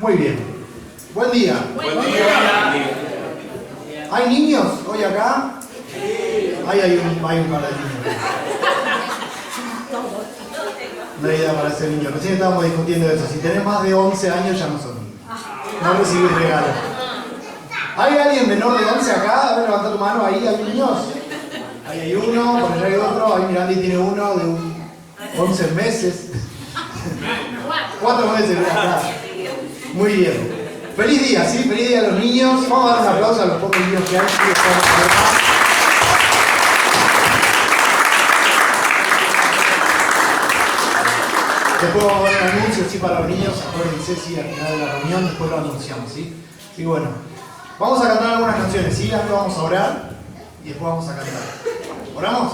Muy bien. Buen día. Buen día. ¿Hay niños hoy acá? Hay un par de niños. No hay idea para ser niño. Recién estábamos discutiendo eso. Si tenés más de 11 años ya no sos niño. No recibís regalo. ¿Hay alguien menor de 11 acá? A ver, levanta tu mano. Ahí hay niños. Ahí hay uno, por allá hay otro. Ahí Miranda tiene uno de 11 meses. 4 meses, acá. Muy bien. Feliz día, ¿sí? Feliz día a los niños. Vamos a dar un aplauso a los pocos niños que hay. Después vamos a dar un anuncio, ¿sí? Para los niños. Acuérdense, sí, al final de la reunión, después lo anunciamos, ¿sí? Y bueno, vamos a cantar algunas canciones, ¿sí? Antes vamos a orar y después vamos a cantar. ¿Oramos?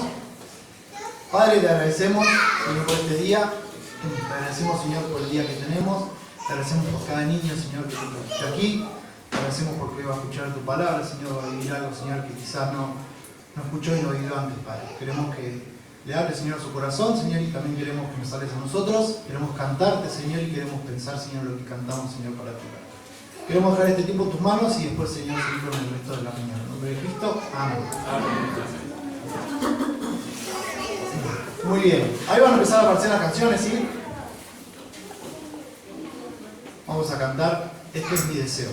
Padre, te agradecemos, Señor, por este día. Te agradecemos, Señor, por el día que tenemos. Te agradecemos por cada niño, Señor, que tú trajiste aquí. Te agradecemos porque va a escuchar tu palabra, Señor, va a vivir algo, Señor, que quizás no escuchó y no vivió antes, Padre. Queremos que le hable, Señor, a su corazón, Señor, y también queremos que nos hables a nosotros. Queremos cantarte, Señor, y queremos pensar, Señor, lo que cantamos, Señor, para ti. Queremos dejar este tiempo en tus manos y después, Señor, seguir con el resto de la mañana. En nombre de Cristo, amén. Muy bien. Ahí van a empezar a aparecer las canciones, ¿sí? Vamos a cantar Este es mi deseo.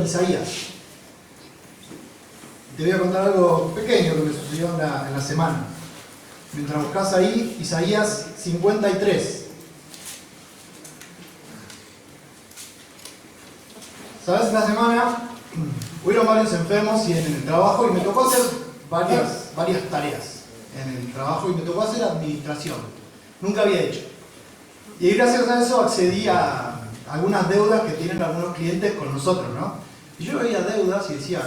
Isaías. Te voy a contar algo pequeño que me sucedió en la semana. Mientras buscas ahí, Isaías 53. ¿Sabes? Esta semana hubieron varios enfermos y en el trabajo y me tocó hacer varias tareas en el trabajo y me tocó hacer administración. Nunca había hecho. Y gracias a eso accedí a algunas deudas que tienen algunos clientes con nosotros, ¿no? Y yo veía deudas y decía,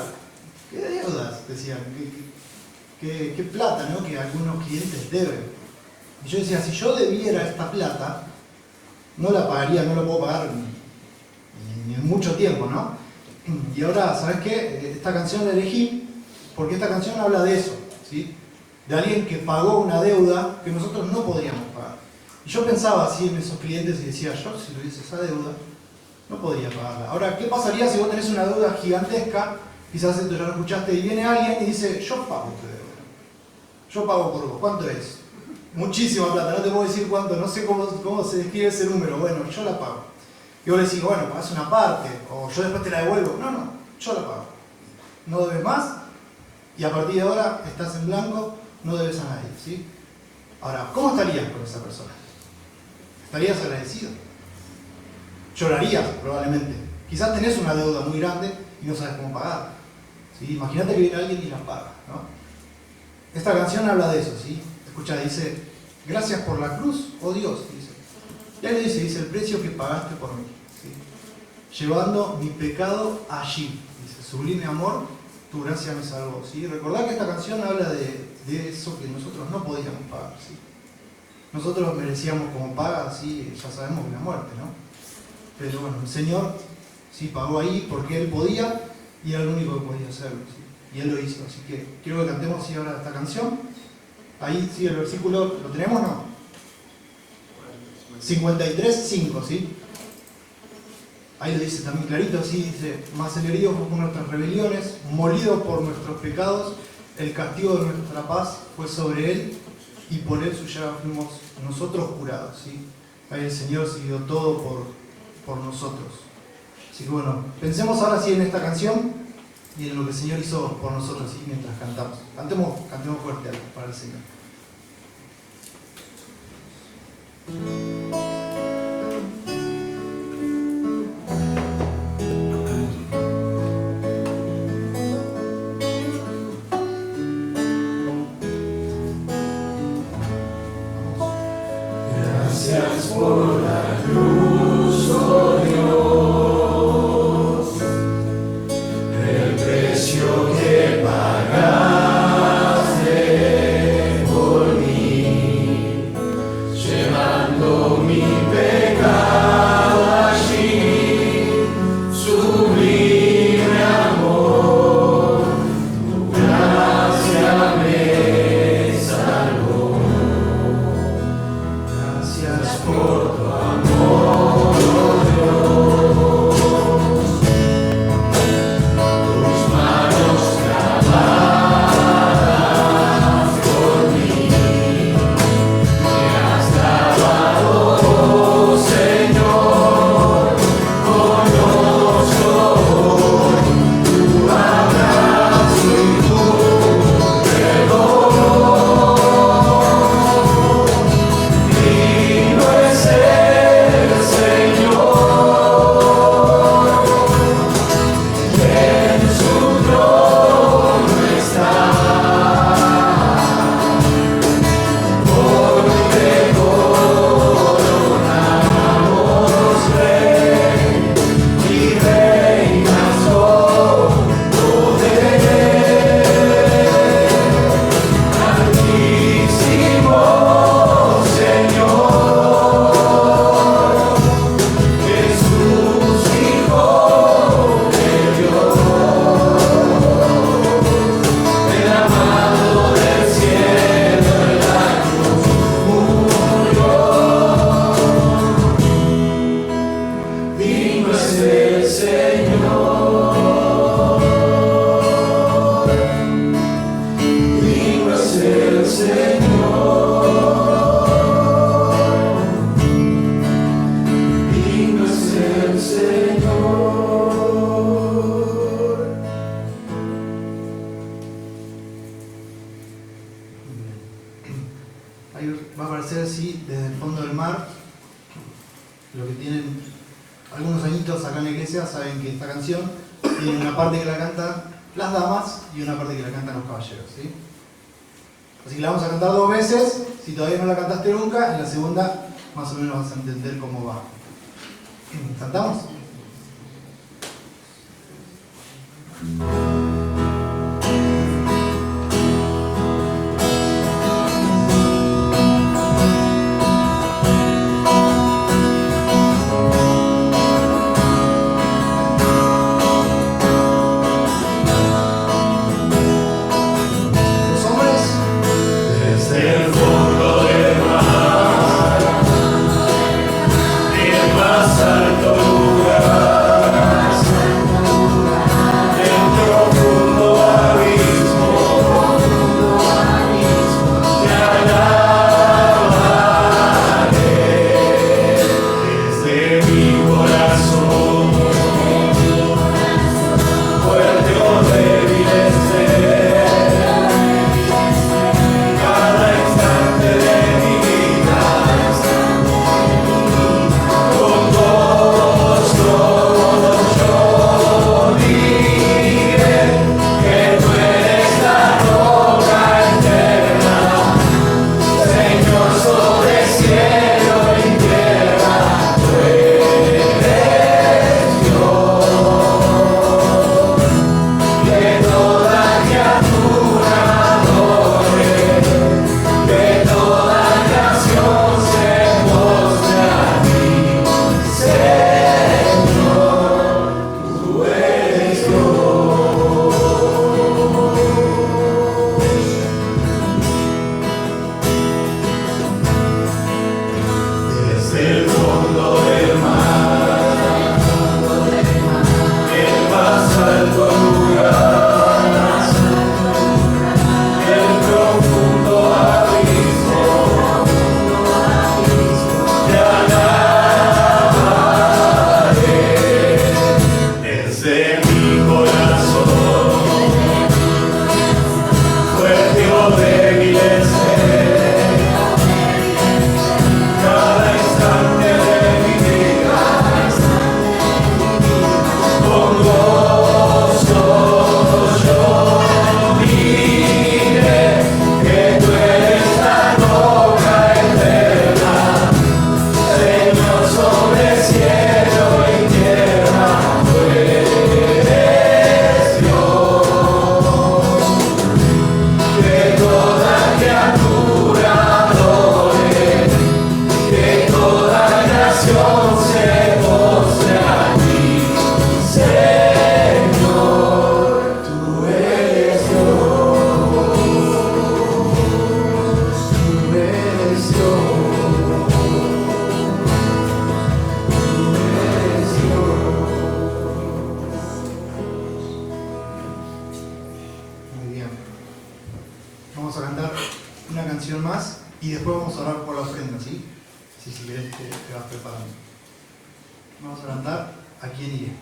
¿qué deudas? Decían, ¿qué plata, ¿no? Que algunos clientes deben. Y yo decía, si yo debiera esta plata, no la pagaría, no la puedo pagar ni en mucho tiempo, ¿no? Y ahora, ¿sabes qué? Esta canción la elegí porque esta canción habla de eso, ¿sí? De alguien que pagó una deuda que nosotros no podríamos pagar. Y yo pensaba así en esos clientes y decía, yo si tuviese esa deuda, no podría pagarla. Ahora, ¿qué pasaría si vos tenés una deuda gigantesca? Quizás esto ya lo escuchaste, y viene alguien y dice, yo pago tu deuda. Yo pago por vos. ¿Cuánto es? Muchísima plata, no te puedo decir cuánto, no sé cómo se describe ese número. Bueno, yo la pago. Y vos decís, bueno, pagás una parte, o yo después te la devuelvo. No, yo la pago. No debes más, y a partir de ahora estás en blanco, no debes a nadie, ¿sí? Ahora, ¿cómo estarías con esa persona? ¿Estarías agradecido? Llorarías, probablemente. Quizás tenés una deuda muy grande y no sabes cómo pagar, ¿sí? Imagínate que viene alguien y la paga, ¿no? Esta canción habla de eso, ¿sí? Escucha, dice, gracias por la cruz, oh Dios, dice. Y ahí dice, el precio que pagaste por mí, ¿sí? Llevando mi pecado allí, dice, sublime amor, tu gracia me salvó, ¿sí? Recordad que esta canción habla de eso que nosotros no podíamos pagar, ¿sí? Nosotros merecíamos como paga, sí, ya sabemos que la muerte, ¿no? Pero bueno, el Señor sí pagó ahí porque Él podía y era el único que podía hacerlo, ¿sí? Y Él lo hizo, así que quiero que cantemos ¿sí? ahora esta canción. Ahí sí, el versículo, ¿lo tenemos o no? 53:5, ¿sí? Ahí lo dice también clarito, ¿sí? Dice, mas el herido fue por nuestras rebeliones, molido por nuestros pecados, el castigo de nuestra paz fue sobre Él, y por Él su llaga fuimos nosotros curados, ¿sí? Ahí el Señor siguió todo por nosotros. Así que bueno, pensemos ahora sí en esta canción y en lo que el Señor hizo por nosotros, ¿sí? Mientras cantamos. Cantemos fuerte para el Señor. Gracias por la cruz, oh Dios, el precio que pagaste por mí, llevando mi pecado allí, sublime amor, tu gracia me salvó. Gracias por tu amor, oh Dios, tus manos clavadas por mí, me has lavado, oh Señor, conozco tu abrazo y tu perdón. Digno es el Señor, en su trono está, porque coronamos Rey y reinas con poder. Altísimo Señor, Jesús, Hijo de Dios, el amado del cielo en la cruz murió. Digno es el Señor, digno es el Señor, digno es el Señor. Ahí va a aparecer así desde el fondo del mar. Los que tienen algunos añitos acá en la iglesia saben que esta canción tiene una parte que la cantan las damas y una parte que la cantan los caballeros, ¿sí? Así que la vamos a cantar 2 veces. Si todavía no la cantaste nunca, en la segunda más o menos vas a entender cómo va. ¿Cantamos? más y después vamos a orar por la ofrenda, ¿sí? Si querés te vas preparando. Vamos a cantar ¿A quién iré?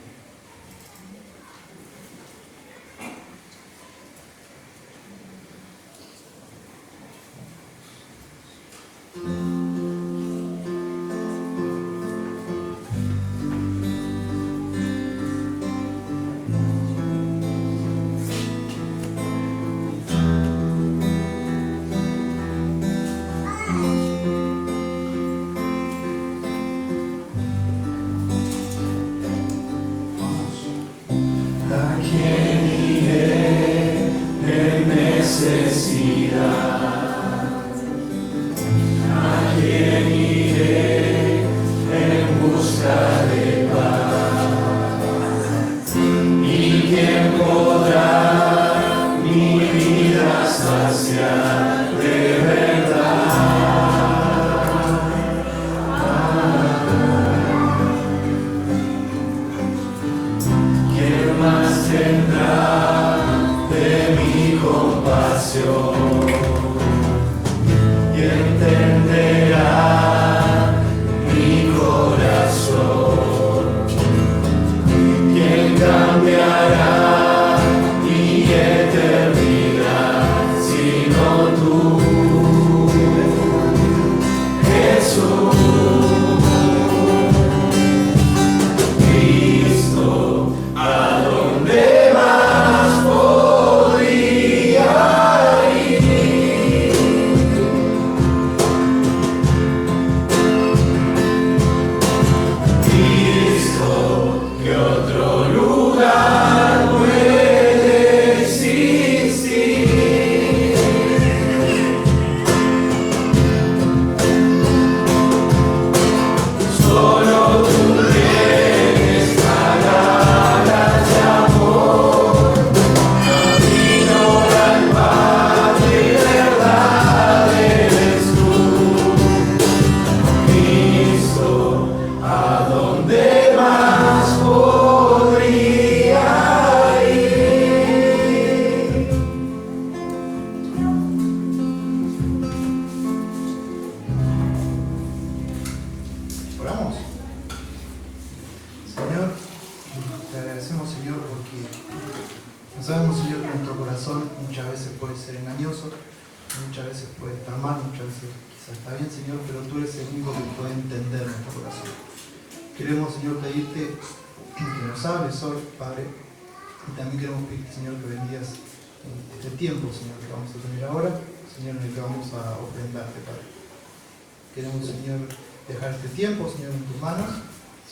Queremos, Señor, dejar este tiempo, Señor, en tus manos.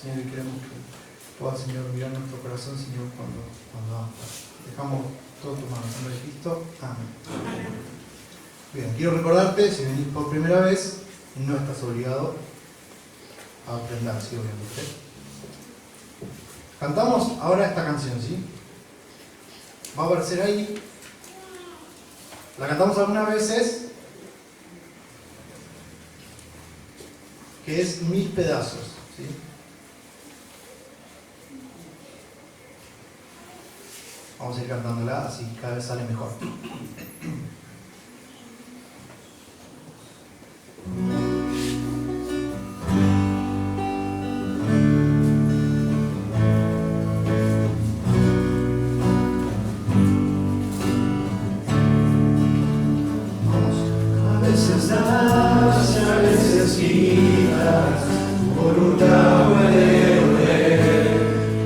Señor, y queremos que puedas, Señor, mirar nuestro corazón, Señor, cuando vamos. Dejamos todo en tus manos. En nombre de Cristo. Amén. Bien, quiero recordarte, si venís por primera vez, no estás obligado a ofrendar, sí, obviamente. Cantamos ahora esta canción, ¿sí? Va a aparecer ahí. La cantamos algunas veces. Que es Mil pedazos, ¿sí? Vamos a ir cantándola, así cada vez sale mejor. A veces das, a veces quitas, tu voluntad puede doler,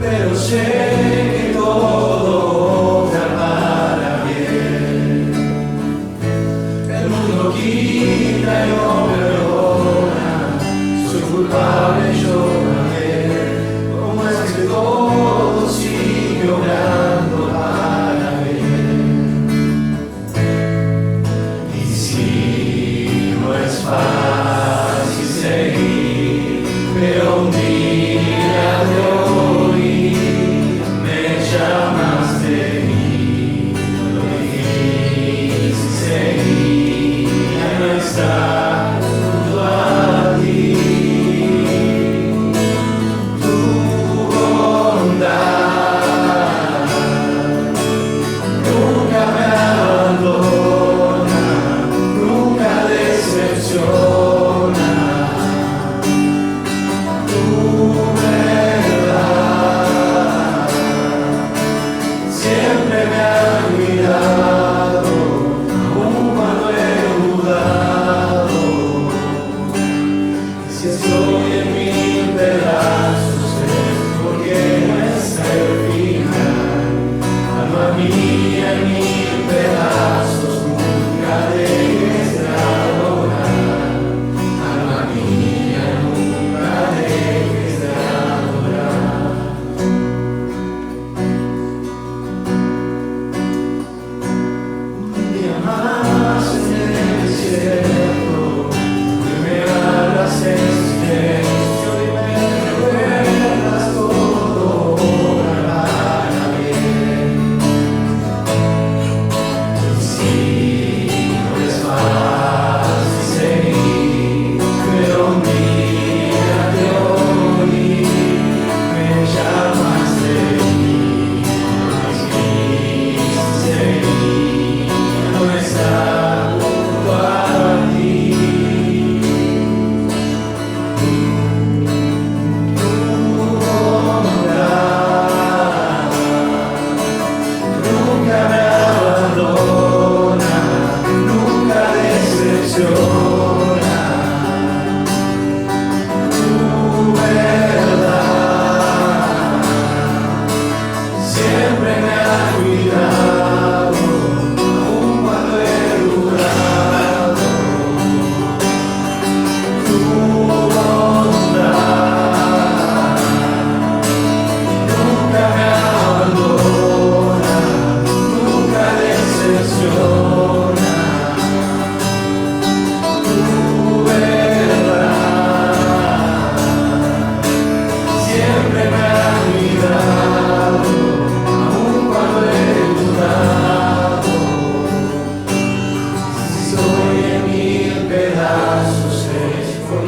pero sé que todo obra para bien. El mundo quita y no perdona, soy culpable yo también. ¿Cómo es que todo sigue obrando para bien? Y si no es fácil seguir, pero un día de hoy me llamaste y lo dijiste seguir, ya no está junto a ti. Tu bondad nunca me abandona, nunca desamparará.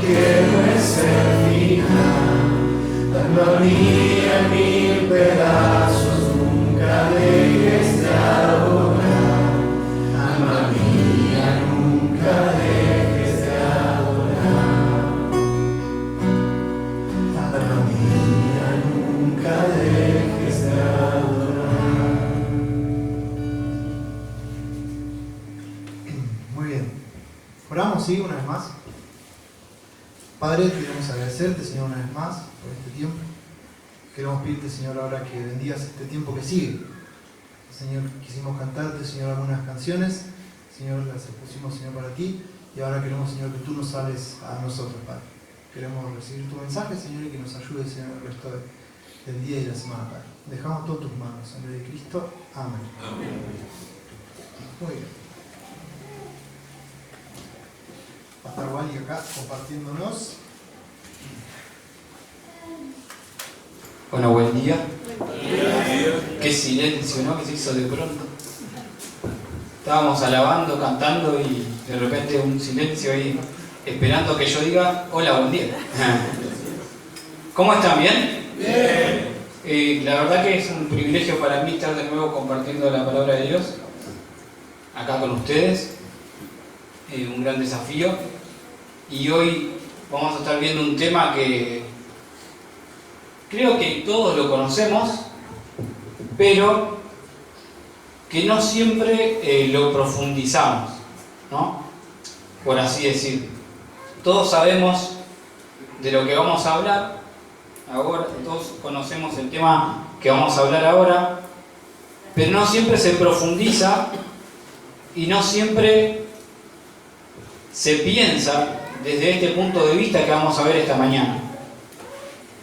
que no es el final. Alma mía en mil pedazos, nunca dejes de adorar. Alma mía, nunca dejes de adorar. Alma mía, nunca dejes de adorar. Muy bien. Oramos, ¿sí? Una vez más. Padre, queremos agradecerte, Señor, una vez más por este tiempo. Queremos pedirte, Señor, ahora que bendigas este tiempo que sigue. Señor, quisimos cantarte, Señor, algunas canciones. Señor, las expusimos, Señor, para ti. Y ahora queremos, Señor, que tú nos hables a nosotros, Padre. Queremos recibir tu mensaje, Señor, y que nos ayude, Señor, el resto del día y la semana, Padre. Dejamos todo en tus manos. En nombre de Cristo. Amén. Amén. Muy bien. Va a estar Wally acá compartiéndonos. Bueno, buen día. Qué silencio, ¿no? Que se hizo de pronto. Estábamos alabando, cantando y de repente un silencio ahí, esperando que yo diga hola, buen día. ¿Cómo están? ¿Bien? Bien. La verdad que es un privilegio para mí estar de nuevo compartiendo la palabra de Dios acá con ustedes. Un gran desafío. Y hoy vamos a estar viendo un tema que creo que todos lo conocemos, pero que no siempre lo profundizamos, ¿no? Por así decir. Todos sabemos de lo que vamos a hablar ahora, todos conocemos el tema que vamos a hablar ahora, pero no siempre se profundiza y no siempre se piensa desde este punto de vista que vamos a ver esta mañana.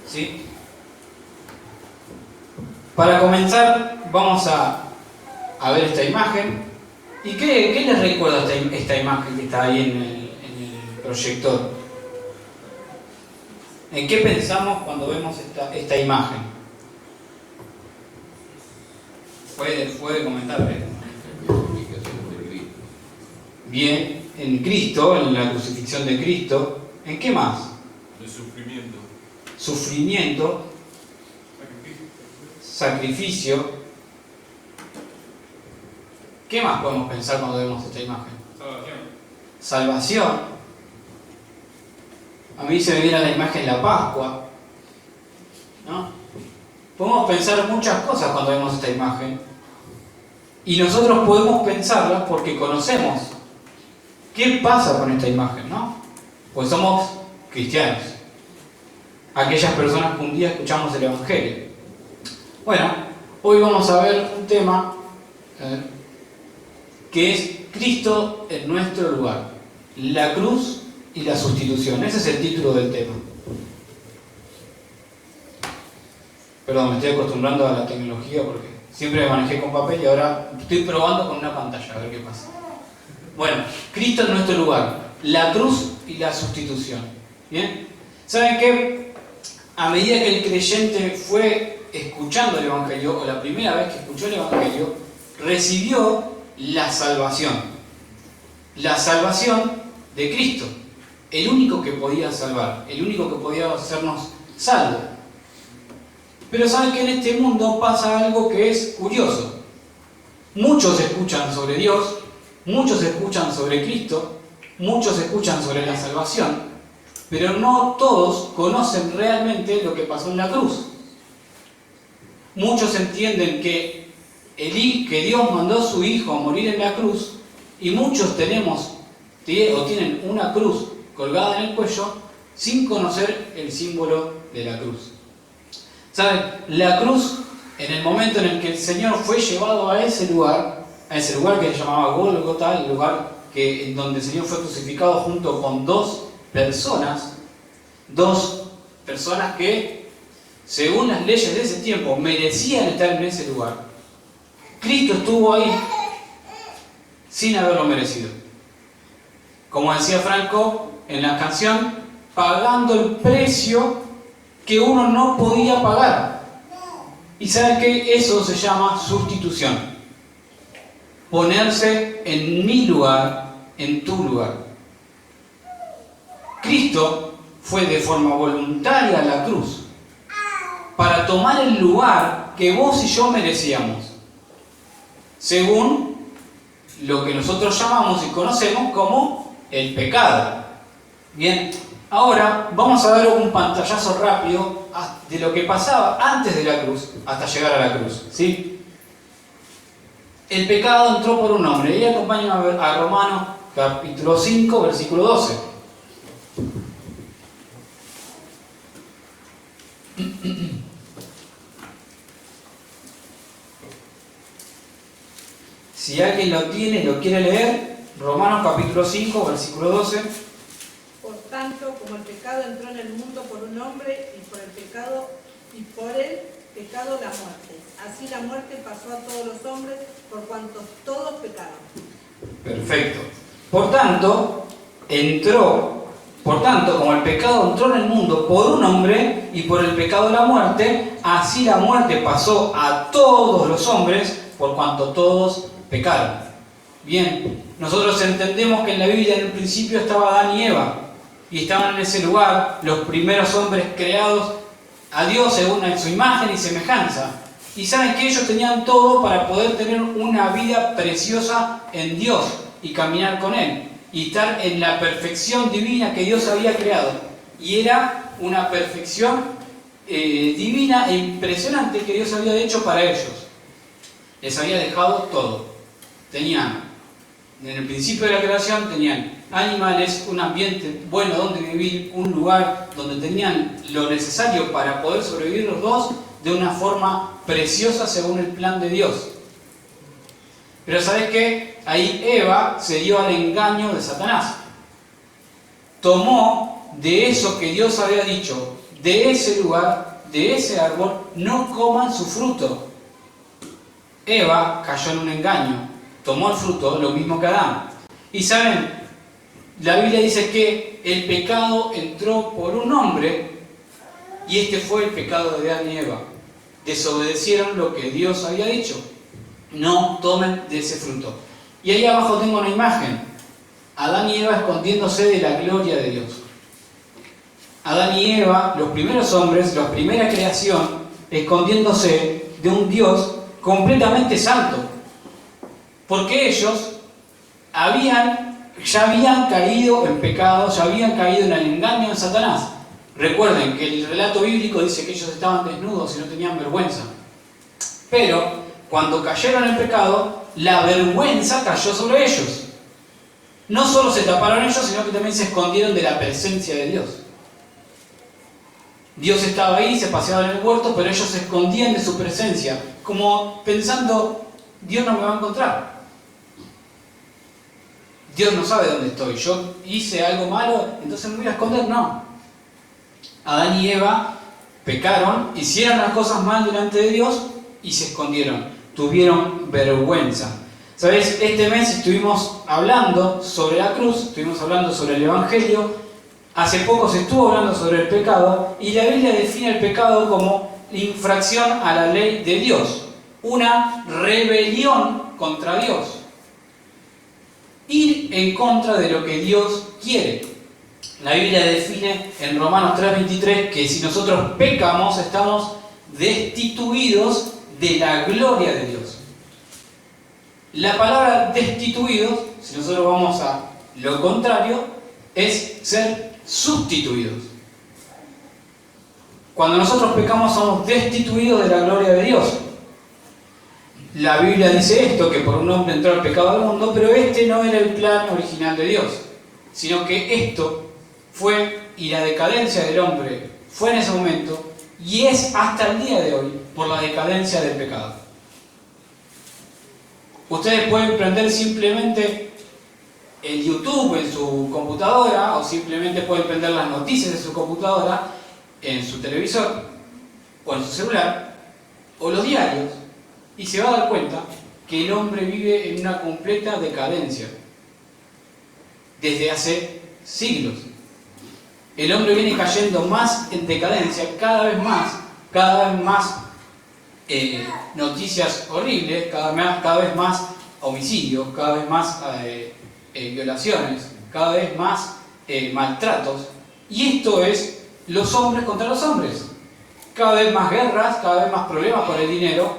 ¿Sí? Para comenzar, vamos a ver esta imagen. ¿Y qué les recuerda esta imagen que está ahí en el proyector? ¿En qué pensamos cuando vemos esta imagen? Puede comentar. Bien, en Cristo, en la crucifixión de Cristo. ¿En qué más? El sufrimiento. Sufrimiento. Sacrificio. ¿Qué más podemos pensar cuando vemos esta imagen? Salvación. A mí se me viene a la imagen la Pascua, ¿no? Podemos pensar muchas cosas cuando vemos esta imagen. Y nosotros podemos pensarlas porque conocemos qué pasa con esta imagen, ¿no? Pues somos cristianos. Aquellas personas que un día escuchamos el Evangelio. Bueno, hoy vamos a ver un tema que es Cristo en nuestro lugar. La cruz y la sustitución. Ese es el título del tema. Perdón, me estoy acostumbrando a la tecnología porque siempre me manejé con papel y ahora estoy probando con una pantalla, a ver qué pasa. Bueno, Cristo en nuestro lugar. La cruz y la sustitución. ¿Bien? ¿Saben qué? A medida que el creyente fue escuchando el Evangelio, o la primera vez que escuchó el Evangelio, recibió la salvación. La salvación de Cristo. El único que podía salvar, el único que podía hacernos salvos. Pero saben que en este mundo pasa algo que es curioso. Muchos escuchan sobre Dios, muchos escuchan sobre Cristo, muchos escuchan sobre la salvación, pero no todos conocen realmente lo que pasó en la cruz. Muchos entienden que Dios mandó a su Hijo a morir en la cruz, y muchos tienen una cruz colgada en el cuello sin conocer el símbolo de la cruz. ¿Saben? La cruz, en el momento en el que el Señor fue llevado a ese lugar que se llamaba Gólgota, el lugar en donde el Señor fue crucificado junto con dos personas que, según las leyes de ese tiempo, merecían estar en ese lugar. Cristo estuvo ahí sin haberlo merecido. Como decía Franco en la canción, pagando el precio que uno no podía pagar. Y saben que eso se llama sustitución. Ponerse en mi lugar, en tu lugar. Cristo fue de forma voluntaria a la cruz para tomar el lugar que vos y yo merecíamos, según lo que nosotros llamamos y conocemos como el pecado. Bien, ahora vamos a dar un pantallazo rápido de lo que pasaba antes de la cruz hasta llegar a la cruz, ¿sí? El pecado entró por un hombre, y acompáñame a Romanos capítulo 5, versículo 12. Si alguien lo tiene y lo quiere leer, Romanos capítulo 5, versículo 12. Por tanto, como el pecado entró en el mundo por un hombre, y por el pecado la muerte. Así la muerte pasó a todos los hombres, por cuanto todos pecaron. Perfecto. Por tanto, como el pecado entró en el mundo por un hombre y por el pecado la muerte, así la muerte pasó a todos los hombres, por cuanto todos pecaron. Bien, nosotros entendemos que en la Biblia en el principio estaba Adán y Eva, y estaban en ese lugar los primeros hombres creados a Dios según su imagen y semejanza. Y saben que ellos tenían todo para poder tener una vida preciosa en Dios y caminar con Él y estar en la perfección divina que Dios había creado. Y era una perfección divina e impresionante que Dios había hecho para ellos. Les había dejado todo. Tenían, en el principio de la creación, tenían animales, un ambiente bueno donde vivir, un lugar donde tenían lo necesario para poder sobrevivir los dos de una forma preciosa según el plan de Dios. Pero ¿sabes qué? Ahí Eva se dio al engaño de Satanás. Tomó de eso que Dios había dicho, de ese lugar, de ese árbol, no coman su fruto. Eva cayó en un engaño, tomó el fruto, lo mismo que Adán. Y saben, la Biblia dice que el pecado entró por un hombre, y este fue el pecado de Adán y Eva. Desobedecieron lo que Dios había dicho. No tomen de ese fruto. Y ahí abajo tengo una imagen. Adán y Eva escondiéndose de la gloria de Dios. Adán y Eva, los primeros hombres, la primera creación, escondiéndose de un Dios completamente santo. Porque ellos ya habían caído en pecado, ya habían caído en el engaño de Satanás. Recuerden que el relato bíblico dice que ellos estaban desnudos y no tenían vergüenza. Pero cuando cayeron en pecado, la vergüenza cayó sobre ellos. No solo se taparon ellos, sino que también se escondieron de la presencia de Dios. Dios estaba ahí, se paseaba en el huerto, pero ellos se escondían de su presencia, como pensando, Dios no me va a encontrar. Dios no sabe dónde estoy. Yo hice algo malo, entonces me voy a esconder. No. Adán y Eva pecaron, hicieron las cosas mal delante de Dios y se escondieron. Tuvieron vergüenza. ¿Sabes? Este mes estuvimos hablando sobre la cruz, estuvimos hablando sobre el Evangelio. Hace poco se estuvo hablando sobre el pecado y la Biblia define el pecado como infracción a la ley de Dios. Una rebelión contra Dios. Ir en contra de lo que Dios quiere. La Biblia define en Romanos 3:23 que si nosotros pecamos estamos destituidos de la gloria de Dios. La palabra destituidos, si nosotros vamos a lo contrario, es ser sustituidos. Cuando nosotros pecamos somos destituidos de la gloria de Dios. La Biblia dice esto, que por un hombre entró el pecado al mundo, pero este no era el plan original de Dios, sino que esto fue, y la decadencia del hombre fue en ese momento, y es hasta el día de hoy, por la decadencia del pecado. Ustedes pueden prender simplemente el YouTube en su computadora, o simplemente pueden prender las noticias de su computadora, en su televisor, o en su celular, o los diarios, y se va a dar cuenta que el hombre vive en una completa decadencia desde hace siglos. El hombre viene cayendo más en decadencia, cada vez más noticias horribles, cada vez más homicidios, cada vez más violaciones, cada vez más maltratos, Y esto es los hombres contra los hombres. Cada vez más guerras, cada vez más problemas por el dinero.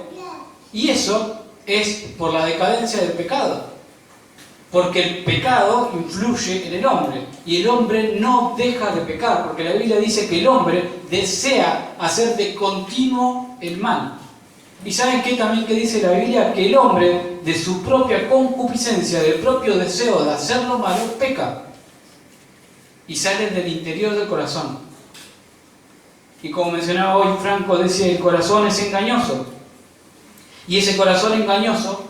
Y eso es por la decadencia del pecado. Porque el pecado influye en el hombre. Y el hombre no deja de pecar. Porque la Biblia dice que el hombre desea hacer de continuo el mal. ¿Y saben qué también que dice la Biblia? Que el hombre, de su propia concupiscencia, del propio deseo de hacer lo malo, peca. Y sale del interior del corazón. Y como mencionaba hoy Franco, decía, el corazón es engañoso. Y ese corazón engañoso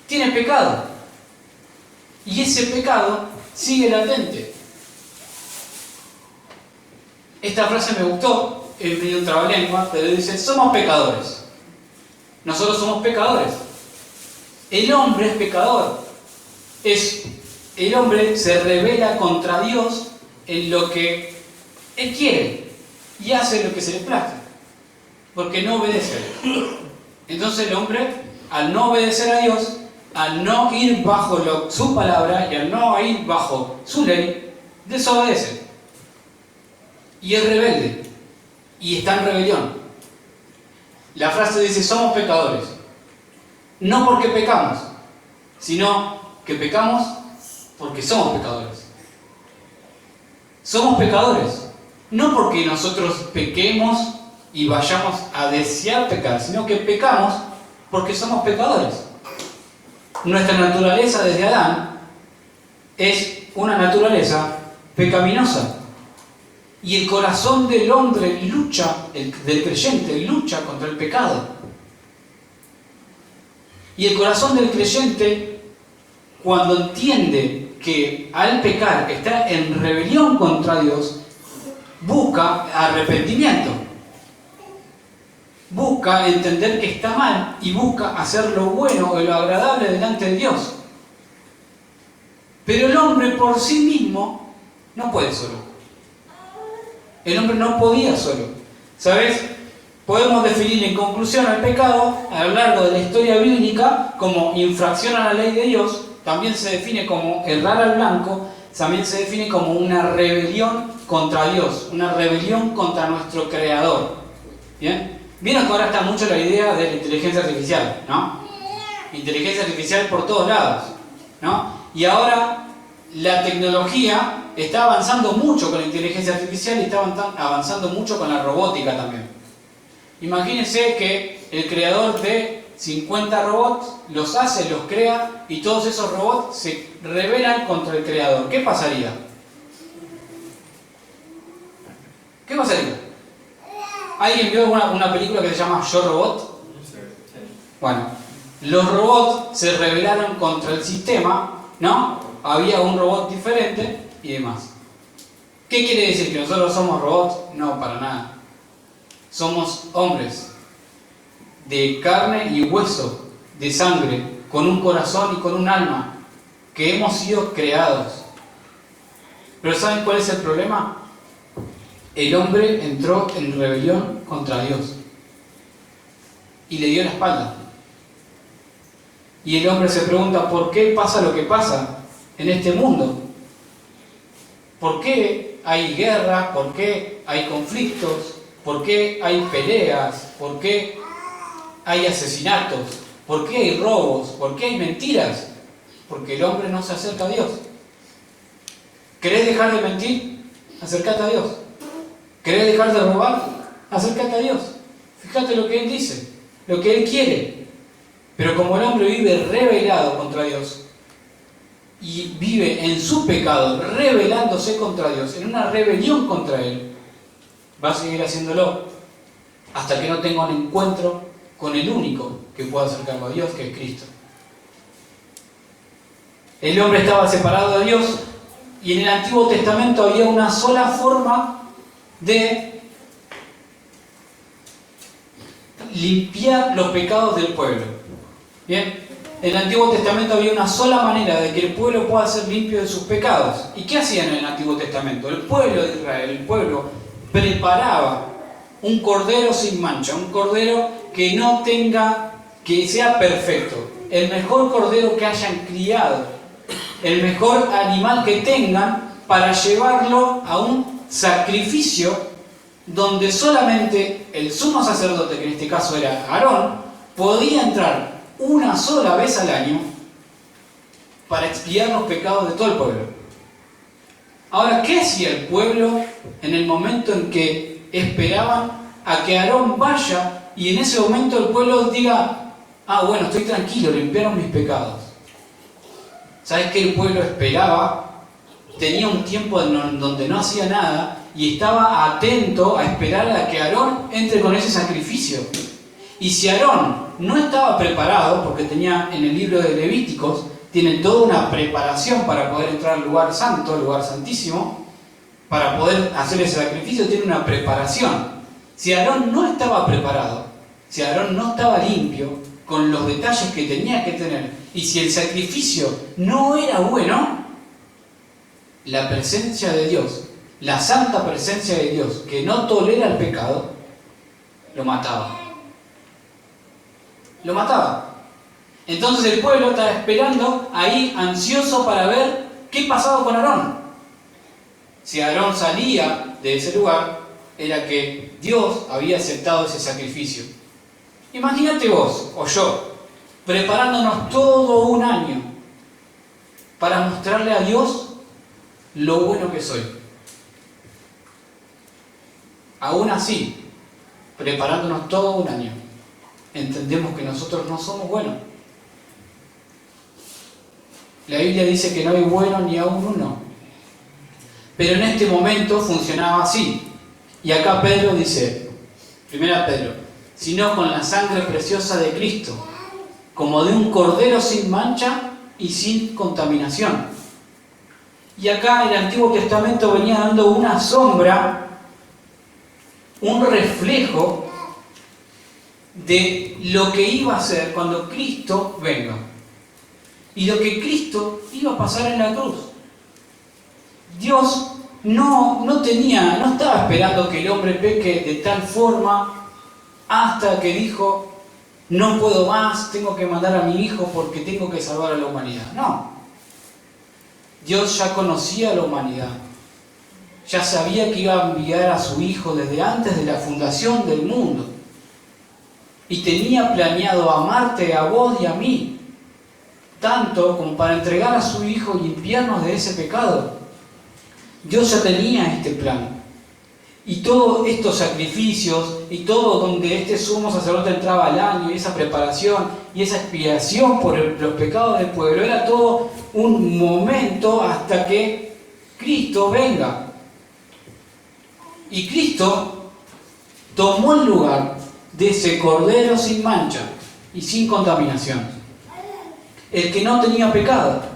tiene pecado. Y ese pecado sigue latente. Esta frase me gustó, es medio un trabalengua, pero dice, somos pecadores. Nosotros somos pecadores. El hombre es pecador. El hombre se rebela contra Dios en lo que Él quiere y hace lo que se le place, porque no obedece. Entonces el hombre, al no obedecer a Dios, al no ir bajo su palabra y al no ir bajo su ley, desobedece. Y es rebelde. Y está en rebelión. La frase dice, somos pecadores. No porque pecamos, sino que pecamos porque somos pecadores. Somos pecadores. No porque nosotros pequemos y vayamos a desear pecar, sino que pecamos porque somos pecadores. Nuestra naturaleza desde Adán es una naturaleza pecaminosa. Y el corazón del hombre lucha, del creyente lucha contra el pecado. Y el corazón del creyente, cuando entiende que al pecar está en rebelión contra Dios, busca arrepentimiento. Busca entender que está mal y busca hacer lo bueno o lo agradable delante de Dios. Pero el hombre por sí mismo no puede solo. El hombre no podía solo. ¿Sabes? Podemos definir en conclusión al pecado a lo largo de la historia bíblica como infracción a la ley de Dios. También se define como errar al blanco. También se define como una rebelión contra Dios, una rebelión contra nuestro Creador. ¿Bien? Vieron que ahora está mucho la idea de la inteligencia artificial, ¿no? Inteligencia artificial por todos lados, ¿no? Y ahora la tecnología está avanzando mucho con la inteligencia artificial y está avanzando mucho con la robótica también. Imagínense que el creador de 50 robots los hace, los crea y todos esos robots se rebelan contra el creador. ¿Qué pasaría? ¿Qué pasaría? ¿Alguien vio una película que se llama Yo Robot? Bueno, los robots se rebelaron contra el sistema, ¿no? Había un robot diferente y demás. ¿Qué quiere decir? ¿Que nosotros somos robots? No, para nada. Somos hombres de carne y hueso, de sangre, con un corazón y con un alma, que hemos sido creados. Pero ¿saben cuál es el problema? El hombre entró en rebelión contra Dios y le dio la espalda. Y el hombre se pregunta, ¿por qué pasa lo que pasa en este mundo? ¿Por qué hay guerra? ¿Por qué hay conflictos? ¿Por qué hay peleas? ¿Por qué hay asesinatos? ¿Por qué hay robos? ¿Por qué hay mentiras? Porque el hombre no se acerca a Dios. ¿Querés dejar de mentir? Acércate a Dios. ¿Querés dejar de robar? Acércate a Dios. Fíjate lo que Él dice, lo que Él quiere. Pero como el hombre vive rebelado contra Dios y vive en su pecado, rebelándose contra Dios, en una rebelión contra Él, va a seguir haciéndolo hasta que no tenga un encuentro con el único que pueda acercarlo a Dios, que es Cristo. El hombre estaba separado de Dios y en el Antiguo Testamento había una sola forma de limpiar los pecados del pueblo. Bien, en el Antiguo Testamento había una sola manera de que el pueblo pueda ser limpio de sus pecados. ¿Y qué hacían en el Antiguo Testamento? El pueblo de Israel, el pueblo preparaba un cordero sin mancha, un cordero que sea perfecto, el mejor cordero que hayan criado, el mejor animal que tengan para llevarlo a un sacrificio donde solamente el sumo sacerdote, que en este caso era Aarón, podía entrar una sola vez al año para expiar los pecados de todo el pueblo. Ahora, ¿qué hacía el pueblo en el momento en que esperaban a que Aarón vaya y en ese momento el pueblo diga: ah, bueno, estoy tranquilo, limpiaron mis pecados? ¿Sabes qué el pueblo esperaba? Tenía un tiempo donde no hacía nada y estaba atento a esperar a que Aarón entre con ese sacrificio. Y si Aarón no estaba preparado, porque tenía en el libro de Levíticos, tiene toda una preparación para poder entrar al lugar santo, al lugar santísimo, para poder hacer ese sacrificio, tiene una preparación. Si Aarón no estaba preparado, si Aarón no estaba limpio, con los detalles que tenía que tener, y si el sacrificio no era bueno, la presencia de Dios, la santa presencia de Dios, que no tolera el pecado, lo mataba. Lo mataba. Entonces el pueblo estaba esperando ahí, ansioso para ver qué pasaba con Aarón. Si Aarón salía de ese lugar, era que Dios había aceptado ese sacrificio. Imagínate vos o yo, preparándonos todo un año para mostrarle a Dios lo bueno que soy. Aún así, preparándonos todo un año, entendemos que nosotros no somos buenos. La Biblia dice que no hay bueno ni aún uno. Pero en este momento funcionaba así. Y acá Pedro dice, 1 Pedro, sino con la sangre preciosa de Cristo, como de un cordero sin mancha y sin contaminación. Y acá el Antiguo Testamento venía dando una sombra, un reflejo de lo que iba a ser cuando Cristo venga. Y lo que Cristo iba a pasar en la cruz. Dios no estaba esperando que el hombre peque de tal forma hasta que dijo: no puedo más, tengo que mandar a mi hijo porque tengo que salvar a la humanidad. No. Dios ya conocía a la humanidad. Ya sabía que iba a enviar a su hijo desde antes de la fundación del mundo. Y tenía planeado amarte a vos y a mí, tanto como para entregar a su hijo y limpiarnos de ese pecado. Dios ya tenía este plan. Y todos estos sacrificios y todo donde este sumo sacerdote entraba al año, y esa preparación y esa expiación por los pecados del pueblo, era todo un momento hasta que Cristo venga. Y Cristo tomó el lugar de ese cordero sin mancha y sin contaminación, el que no tenía pecado.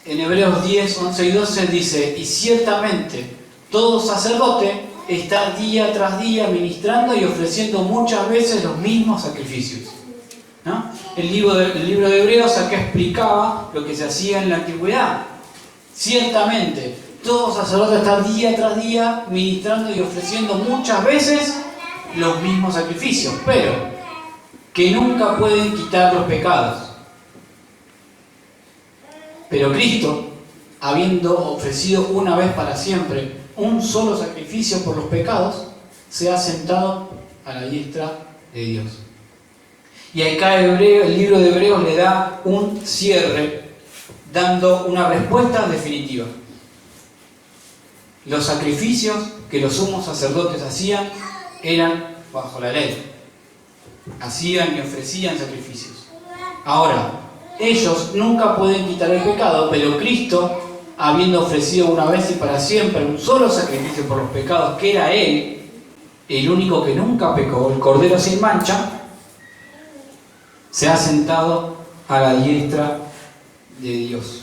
En Hebreos 10, 11 y 12 dice: y ciertamente todo sacerdote está día tras día ministrando y ofreciendo muchas veces los mismos sacrificios. ¿No? El libro de Hebreos acá explicaba lo que se hacía en la antigüedad. Ciertamente todo sacerdote está día tras día ministrando y ofreciendo muchas veces los mismos sacrificios, pero que nunca pueden quitar los pecados. Pero Cristo, habiendo ofrecido una vez para siempre un solo sacrificio por los pecados, se ha sentado a la diestra de Dios. Y acá el libro de Hebreos le da un cierre, dando una respuesta definitiva. Los sacrificios que los sumos sacerdotes hacían eran bajo la ley. Hacían y ofrecían sacrificios. Ahora, ellos nunca pueden quitar el pecado, pero Cristo, habiendo ofrecido una vez y para siempre un solo sacrificio por los pecados, que era Él, el único que nunca pecó, el Cordero sin mancha, se ha sentado a la diestra de Dios.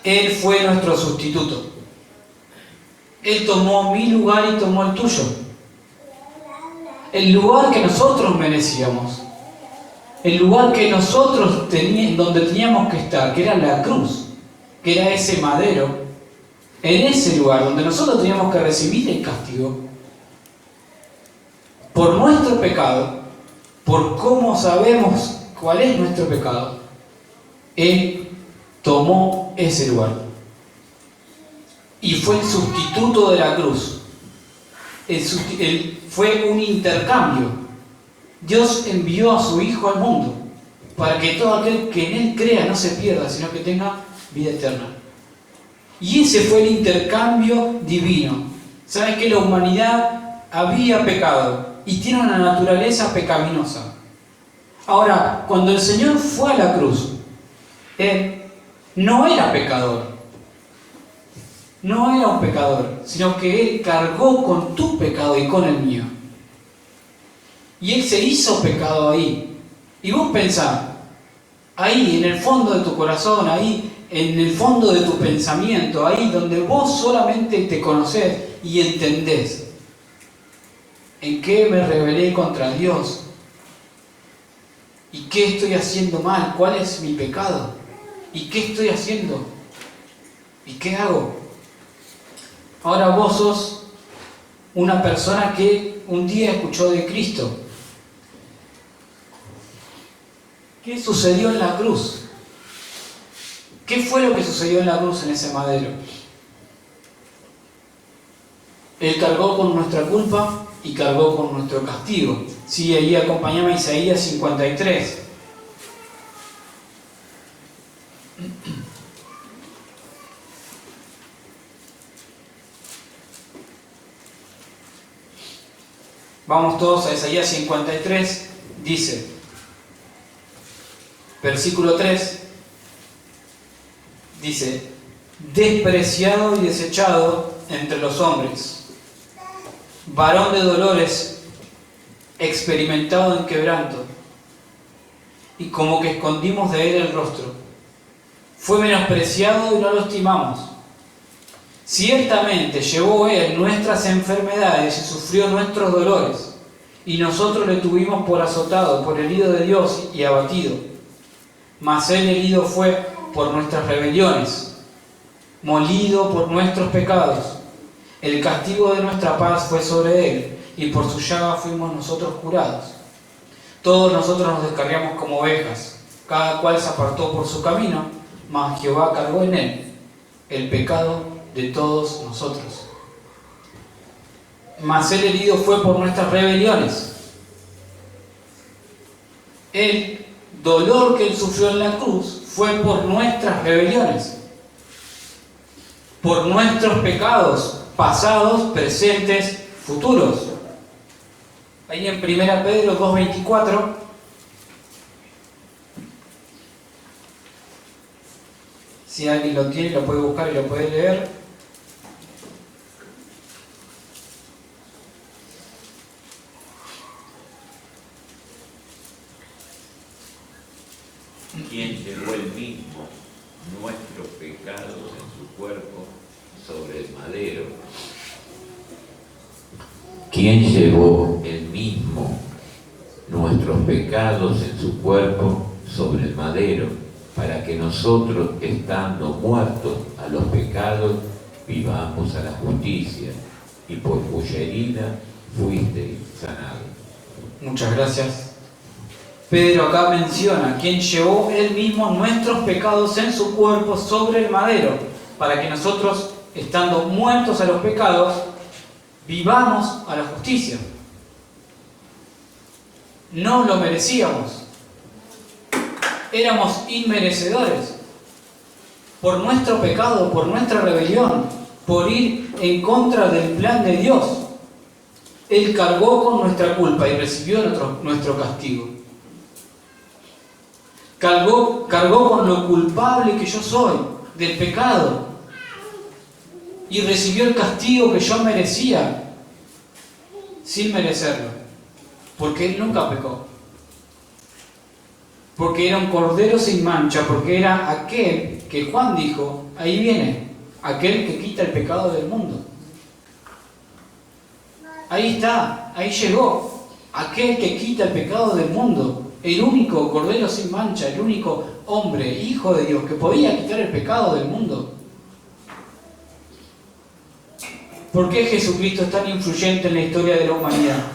Él fue nuestro sustituto. Él tomó mi lugar y tomó el tuyo. El lugar que nosotros merecíamos. El lugar que nosotros donde teníamos que estar, que era la cruz, que era ese madero. En ese lugar donde nosotros teníamos que recibir el castigo por nuestro pecado, por cómo sabemos cuál es nuestro pecado, Él tomó ese lugar. Y fue el sustituto de la cruz. Fue un intercambio. Dios envió a su Hijo al mundo para que todo aquel que en Él crea no se pierda, sino que tenga vida eterna. Y ese fue el intercambio divino. ¿Sabes que la humanidad había pecado y tiene una naturaleza pecaminosa? Ahora, cuando el Señor fue a la cruz, Él no era pecador. No era un pecador, sino que Él cargó con tu pecado y con el mío. Y Él se hizo pecado ahí. Y vos pensá, ahí en el fondo de tu corazón, ahí en el fondo de tu pensamiento, ahí donde vos solamente te conocés y entendés, ¿en qué me rebelé contra Dios? ¿Y qué estoy haciendo mal? ¿Cuál es mi pecado? ¿Y qué estoy haciendo? ¿Y qué hago? Ahora vos sos una persona que un día escuchó de Cristo. ¿Qué sucedió en la cruz? ¿Qué fue lo que sucedió en la cruz en ese madero? Él cargó con nuestra culpa y cargó con nuestro castigo. Sí, ahí acompañame a Isaías 53. Vamos todos a Isaías 53, dice, versículo 3, dice, despreciado y desechado entre los hombres, varón de dolores, experimentado en quebranto, y como que escondimos de él el rostro. Fue menospreciado y no lo estimamos. Ciertamente llevó él nuestras enfermedades y sufrió nuestros dolores, y nosotros le tuvimos por azotado, por herido de Dios y abatido. Mas él herido fue por nuestras rebeliones, molido por nuestros pecados. El castigo de nuestra paz fue sobre él, y por su llaga fuimos nosotros curados. Todos nosotros nos descarriamos como ovejas, cada cual se apartó por su camino, mas Jehová cargó en él el pecado de todos nosotros. Mas el herido fue por nuestras rebeliones. El dolor que él sufrió en la cruz fue por nuestras rebeliones, por nuestros pecados pasados, presentes, futuros. Ahí en 1 Pedro 2:24, si alguien lo tiene, lo puede buscar y lo puede leer. Quien llevó el mismo nuestros pecados en su cuerpo sobre el madero. Quien llevó el mismo nuestros pecados en su cuerpo sobre el madero, para que nosotros, estando muertos a los pecados, vivamos a la justicia, y por cuya herida fuiste sanado. Muchas gracias. Pedro acá menciona, quien llevó él mismo nuestros pecados en su cuerpo sobre el madero, para que nosotros, estando muertos a los pecados, vivamos a la justicia. No lo merecíamos. Éramos inmerecedores. Por nuestro pecado, por nuestra rebelión, por ir en contra del plan de Dios. Él cargó con nuestra culpa y recibió nuestro castigo. Cargó con lo culpable que yo soy, del pecado. Y recibió el castigo que yo merecía, sin merecerlo. Porque Él nunca pecó. Porque era un cordero sin mancha, porque era aquel que Juan dijo, ahí viene, aquel que quita el pecado del mundo. Ahí está, ahí llegó, aquel que quita el pecado del mundo. El único cordero sin mancha, el único hombre, hijo de Dios, que podía quitar el pecado del mundo. ¿Por qué Jesucristo es tan influyente en la historia de la humanidad?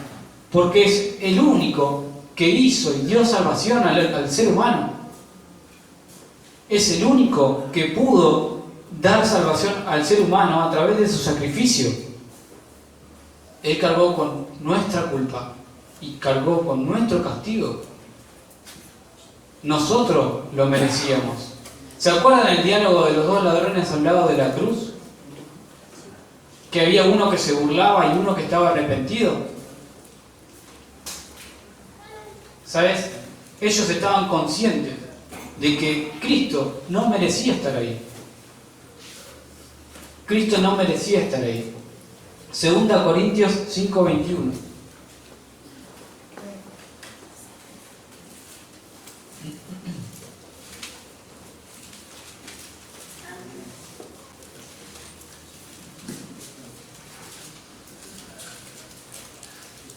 Porque es el único que hizo y dio salvación al ser humano. Es el único que pudo dar salvación al ser humano a través de su sacrificio. Él cargó con nuestra culpa y cargó con nuestro castigo. Nosotros lo merecíamos. ¿Se acuerdan del diálogo de los dos ladrones al lado de la cruz? Que había uno que se burlaba y uno que estaba arrepentido. ¿Sabes? Ellos estaban conscientes de que Cristo no merecía estar ahí. Cristo no merecía estar ahí. 2 Corintios 5:21.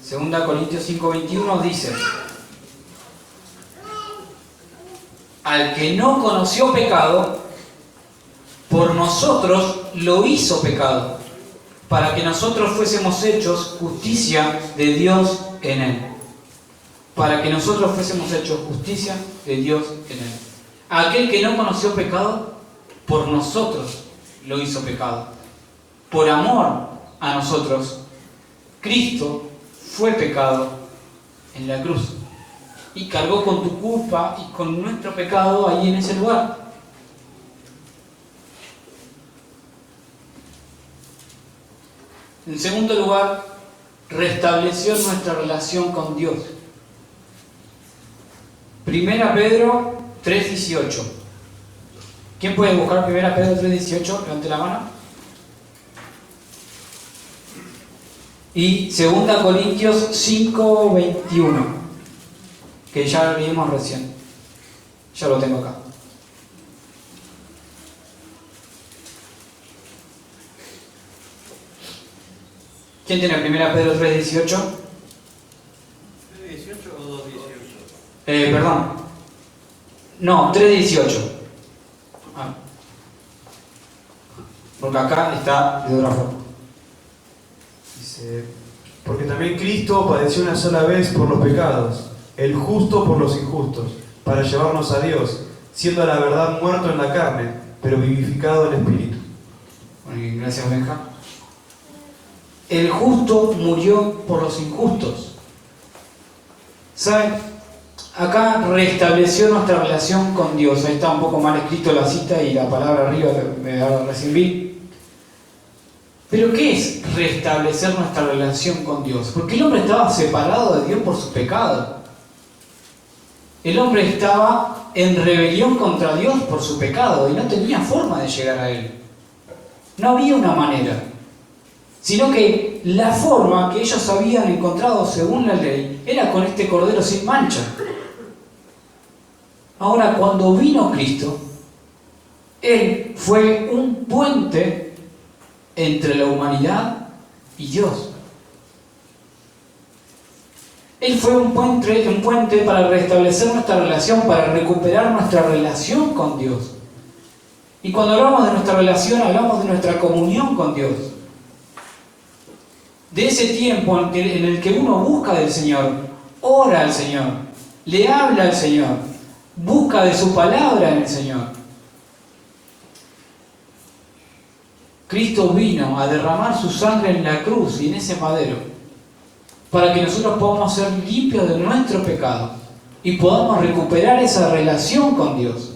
Segunda Corintios 5:21 dice: al que no conoció pecado, por nosotros lo hizo pecado, para que nosotros fuésemos hechos justicia de Dios en él. Para que nosotros fuésemos hechos justicia de Dios en él. Aquel que no conoció pecado, por nosotros lo hizo pecado. Por amor a nosotros, Cristo fue pecado en la cruz y cargó con tu culpa y con nuestro pecado ahí en ese lugar. En segundo lugar, restableció nuestra relación con Dios. 1 Pedro 3:18. ¿Quién puede buscar 1 Pedro 3:18? Levante la mano. Y 2 Corintios 5:21, que ya lo leímos recién. Ya lo tengo acá. ¿Quién tiene 1 Pedro 3:18? ¿3:18 o 2:18? Perdón. No, 3:18. Ah. Porque acá está de otra forma. Dice: porque también Cristo padeció una sola vez por los pecados, el justo por los injustos, para llevarnos a Dios, siendo a la verdad muerto en la carne, pero vivificado en espíritu. Bueno, gracias, Benja. El justo murió por los injustos. ¿Saben? Acá restableció nuestra relación con Dios. Ahí está un poco mal escrito la cita y la palabra arriba me recién vi. Pero ¿qué es restablecer nuestra relación con Dios? Porque el hombre estaba separado de Dios por su pecado. El hombre estaba en rebelión contra Dios por su pecado y no tenía forma de llegar a Él. No había una manera. Sino que la forma que ellos habían encontrado según la ley era con este cordero sin mancha. Ahora, cuando vino Cristo, Él fue un puente entre la humanidad y Dios. Él fue un puente para restablecer nuestra relación, para recuperar nuestra relación con Dios. Y cuando hablamos de nuestra relación, hablamos de nuestra comunión con Dios. De ese tiempo en el que uno busca del Señor, ora al Señor, le habla al Señor, busca de su palabra en el Señor. Cristo vino a derramar su sangre en la cruz y en ese madero para que nosotros podamos ser limpios de nuestro pecado y podamos recuperar esa relación con Dios.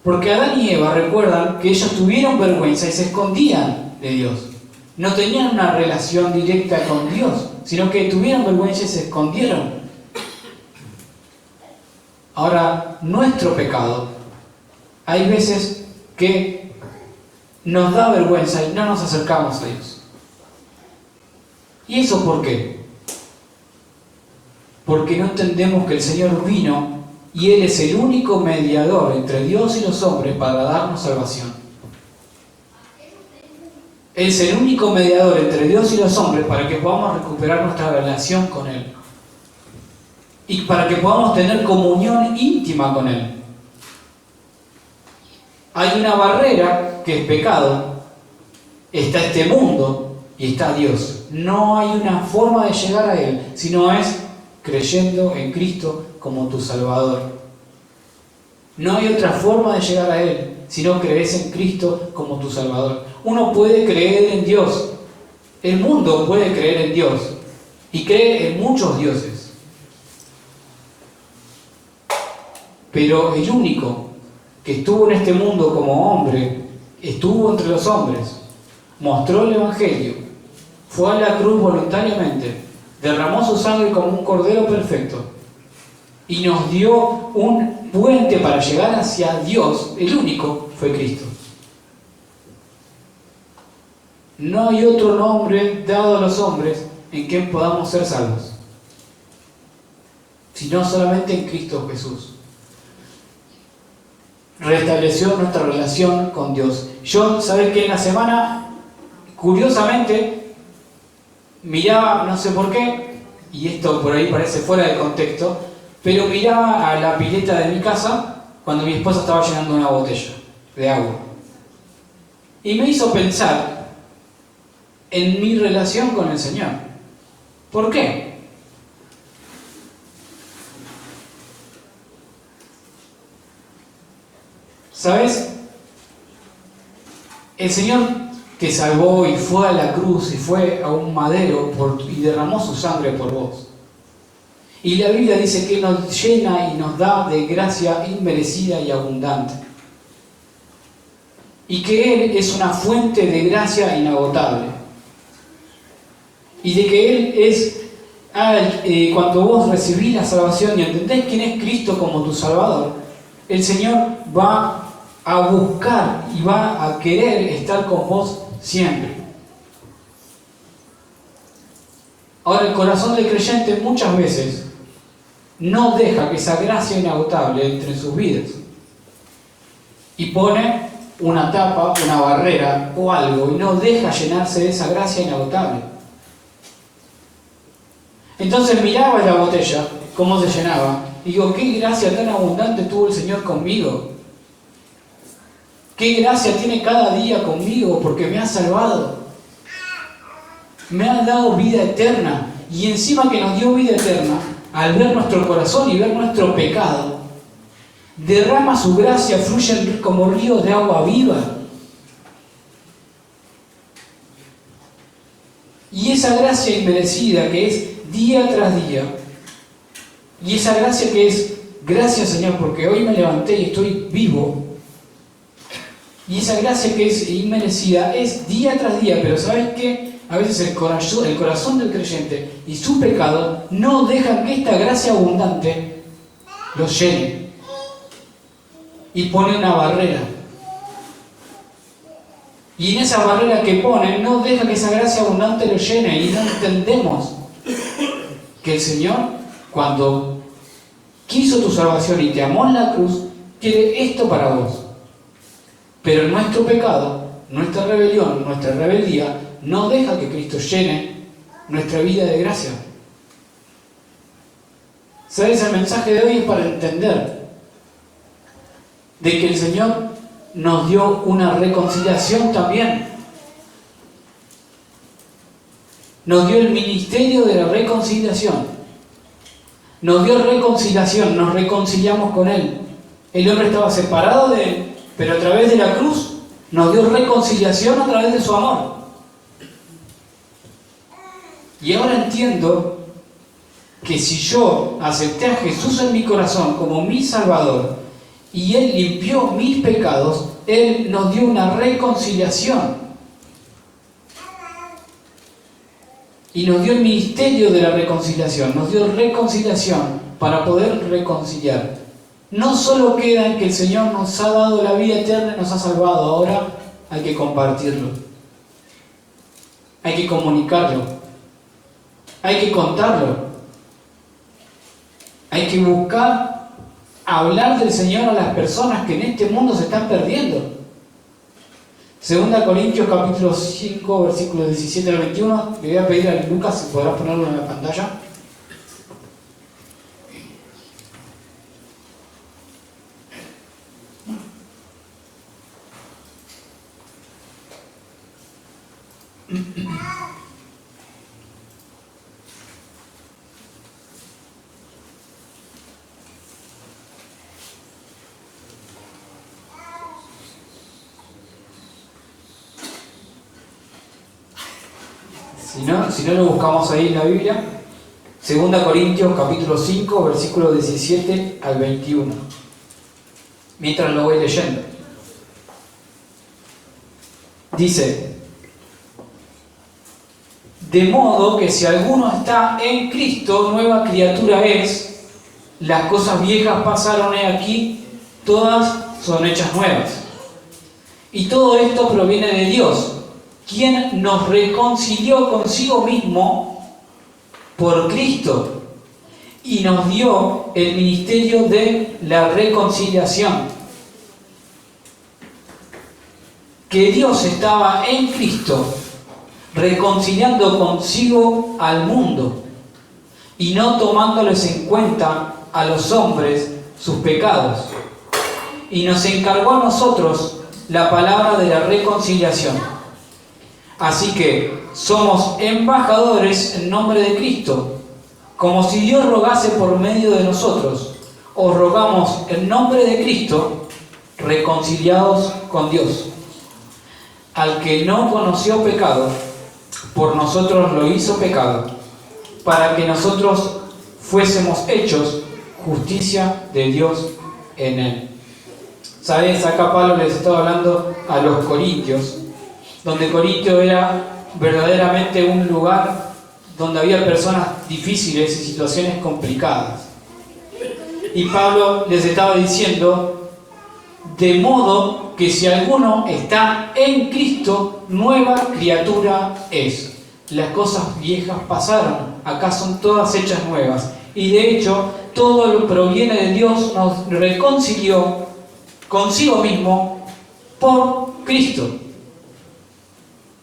Porque Adán y Eva recuerdan que ellos tuvieron vergüenza y se escondían de Dios. No tenían una relación directa con Dios, sino que tuvieron vergüenza y se escondieron. Ahora, nuestro pecado, hay veces que nos da vergüenza y no nos acercamos a Dios. ¿Y eso por qué? Porque no entendemos que el Señor vino y Él es el único mediador entre Dios y los hombres para darnos salvación. Él es el único mediador entre Dios y los hombres para que podamos recuperar nuestra relación con Él. Y para que podamos tener comunión íntima con Él. Hay una barrera que es pecado. Está este mundo y está Dios. No hay una forma de llegar a Él, sino es creyendo en Cristo como tu Salvador. No hay otra forma de llegar a Él si no crees en Cristo como tu Salvador. Uno puede creer en Dios. El mundo puede creer en Dios y cree en muchos dioses. Pero el único que estuvo en este mundo como hombre, estuvo entre los hombres, mostró el Evangelio, fue a la cruz voluntariamente, derramó su sangre como un cordero perfecto y nos dio un puente para llegar hacia Dios. El único fue Cristo. No hay otro nombre dado a los hombres en quien podamos ser salvos, sino solamente en Cristo Jesús. Restableció nuestra relación con Dios. Yo, ¿sabes qué? En la semana, curiosamente, miraba, no sé por qué, y esto por ahí parece fuera de contexto, pero miraba a la pileta de mi casa cuando mi esposa estaba llenando una botella de agua. Y me hizo pensar en mi relación con el Señor. ¿Por qué? ¿Sabes? El Señor te salvó y fue a la cruz y fue a un madero y derramó su sangre por vos. Y la Biblia dice que nos llena y nos da de gracia inmerecida y abundante. Y que Él es una fuente de gracia inagotable. Y de que Él es, cuando vos recibís la salvación y entendés quién es Cristo como tu Salvador, el Señor va a buscar y va a querer estar con vos siempre. Ahora, el corazón del creyente muchas veces no deja que esa gracia inagotable entre en sus vidas y pone una tapa, una barrera o algo y no deja llenarse de esa gracia inagotable. Entonces miraba la botella, cómo se llenaba, y digo, qué gracia tan abundante tuvo el Señor conmigo. Qué gracia tiene cada día conmigo porque me ha salvado. Me ha dado vida eterna. Y encima que nos dio vida eterna, al ver nuestro corazón y ver nuestro pecado, derrama su gracia, fluye como ríos de agua viva. Y esa gracia inmerecida que es día tras día, y esa gracia que es, gracias Señor porque hoy me levanté y estoy vivo, y esa gracia que es inmerecida es día tras día, pero ¿sabes qué? A veces el corazón del creyente y su pecado no dejan que esta gracia abundante los llene y pone una barrera. Y en esa barrera que pone no deja que esa gracia abundante los llene y no entendemos que el Señor, cuando quiso tu salvación y te amó en la cruz, quiere esto para vos. Pero nuestro pecado, nuestra rebelión, nuestra rebeldía, no deja que Cristo llene nuestra vida de gracia. ¿Sabes? El mensaje de hoy es para entender de que el Señor nos dio una reconciliación también. Nos dio el ministerio de la reconciliación. Nos dio reconciliación, nos reconciliamos con Él. El hombre estaba separado de Él, pero a través de la cruz nos dio reconciliación a través de su amor. Y ahora entiendo que si yo acepté a Jesús en mi corazón como mi Salvador y Él limpió mis pecados, Él nos dio una reconciliación. Y nos dio el ministerio de la reconciliación, nos dio reconciliación para poder reconciliar. No solo queda en que el Señor nos ha dado la vida eterna y nos ha salvado, ahora hay que compartirlo. Hay que comunicarlo. Hay que contarlo. Hay que buscar hablar del Señor a las personas que en este mundo se están perdiendo. 2 Corintios capítulo 5, versículos 17 al 21. Le voy a pedir a Lucas si podrás ponerlo en la pantalla. Si no lo buscamos ahí en la Biblia, 2 Corintios capítulo 5, versículos 17 al 21. Mientras lo voy leyendo. Dice: de modo que si alguno está en Cristo, nueva criatura es, las cosas viejas pasaron he aquí, todas son hechas nuevas. Y todo esto proviene de Dios, quien nos reconcilió consigo mismo por Cristo y nos dio el ministerio de la reconciliación. Que Dios estaba en Cristo reconciliando consigo al mundo y no tomándoles en cuenta a los hombres sus pecados, y nos encargó a nosotros la palabra de la reconciliación. Así que somos embajadores en nombre de Cristo, como si Dios rogase por medio de nosotros. Os rogamos en nombre de Cristo, reconciliados con Dios. Al que no conoció pecado, por nosotros lo hizo pecado, para que nosotros fuésemos hechos justicia de Dios en él. ¿Sabes? Acá Pablo les estaba hablando a los corintios, donde Corintio era verdaderamente un lugar donde había personas difíciles y situaciones complicadas. Y Pablo les estaba diciendo: de modo que si alguno está en Cristo, nueva criatura es. Las cosas viejas pasaron, acá son todas hechas nuevas. Y de hecho, todo lo que proviene de Dios, nos reconcilió consigo mismo por Cristo.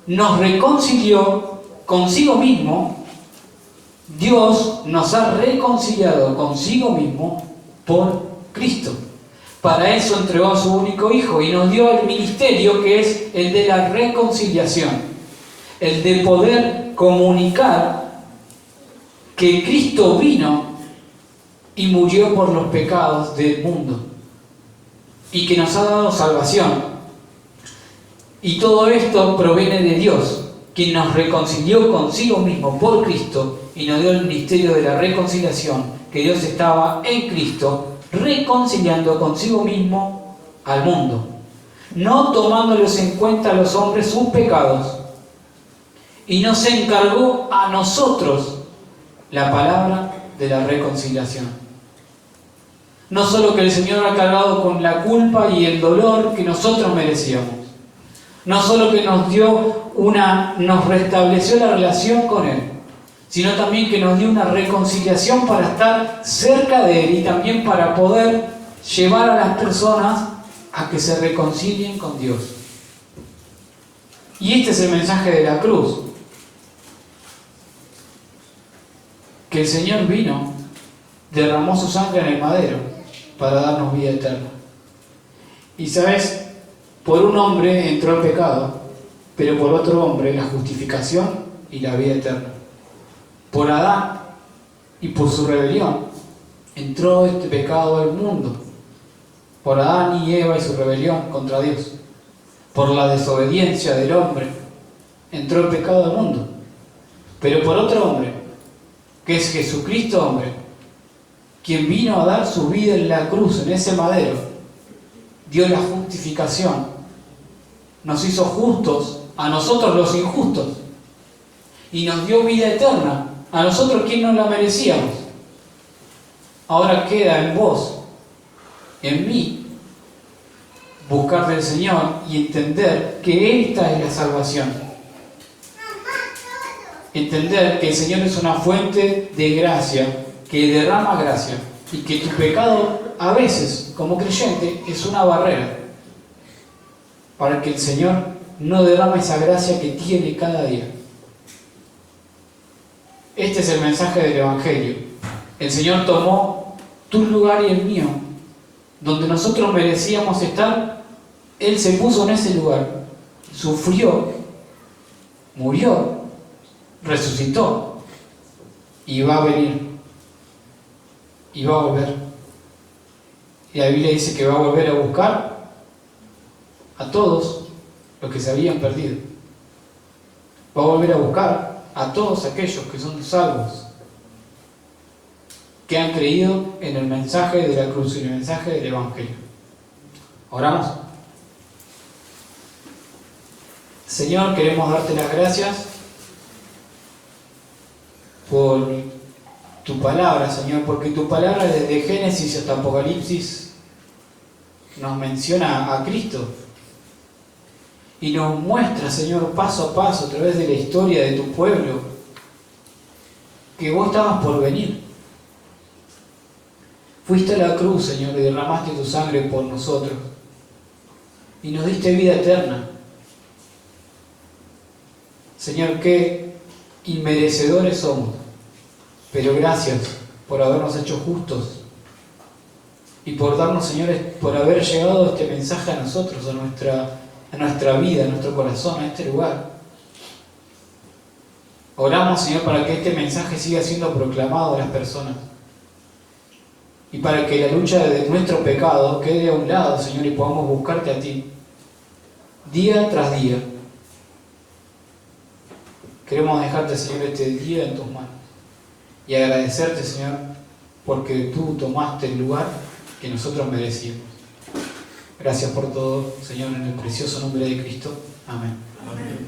Nos reconcilió consigo mismo. Dios nos ha reconciliado consigo mismo por Cristo. Para eso entregó a su único Hijo y nos dio el ministerio que es el de la reconciliación, el de poder comunicar que Cristo vino y murió por los pecados del mundo y que nos ha dado salvación. Y todo esto proviene de Dios, quien nos reconcilió consigo mismo por Cristo y nos dio el ministerio de la reconciliación, que Dios estaba en Cristo reconciliando consigo mismo al mundo, no tomándoles en cuenta a los hombres sus pecados, y nos encargó a nosotros la palabra de la reconciliación. No solo que el Señor ha cargado con la culpa y el dolor que nosotros merecíamos, no solo que nos restableció la relación con Él, sino también que nos dio una reconciliación para estar cerca de Él y también para poder llevar a las personas a que se reconcilien con Dios. Y este es el mensaje de la cruz, que el Señor vino, derramó su sangre en el madero para darnos vida eterna. Y sabes, por un hombre entró el pecado, pero por otro hombre la justificación y la vida eterna. Por Adán y por su rebelión entró este pecado al mundo. Por Adán y Eva y su rebelión contra Dios. Por la desobediencia del hombre entró el pecado al mundo. Pero por otro hombre, que es Jesucristo hombre, quien vino a dar su vida en la cruz, en ese madero, dio la justificación, nos hizo justos a nosotros los injustos y nos dio vida eterna a nosotros quien no la merecíamos. Ahora queda en vos, en mí, buscar del Señor y entender que esta es la salvación. Entender que el Señor es una fuente de gracia, que derrama gracia, y que tu pecado a veces, como creyente, es una barrera para que el Señor no derrame esa gracia que tiene cada día. Este es el mensaje del Evangelio. El Señor tomó tu lugar y el mío. Donde nosotros merecíamos estar, Él se puso en ese lugar. Sufrió, murió, resucitó y va a venir. Y va a volver. Y la Biblia dice que va a volver a buscar a todos los que se habían perdido. Va a volver a buscar a todos aquellos que son salvos, que han creído en el mensaje de la cruz y en el mensaje del Evangelio. Oramos. Señor, queremos darte las gracias por tu palabra, Señor, porque tu palabra desde Génesis hasta Apocalipsis nos menciona a Cristo y nos muestra, Señor, paso a paso a través de la historia de tu pueblo que vos estabas por venir. Fuiste a la cruz, Señor, y derramaste tu sangre por nosotros y nos diste vida eterna. Señor, qué inmerecedores somos, pero gracias por habernos hecho justos y por darnos, Señor, por haber llegado este mensaje a nosotros, a nuestra vida, a nuestro corazón, a este lugar. Oramos, Señor, para que este mensaje siga siendo proclamado a las personas y para que la lucha de nuestro pecado quede a un lado, Señor, y podamos buscarte a ti día tras día. Queremos dejarte, Señor, este día en tus manos y agradecerte, Señor, porque tú tomaste el lugar que nosotros merecíamos. Gracias por todo, Señor, en el precioso nombre de Cristo. Amén. Amén.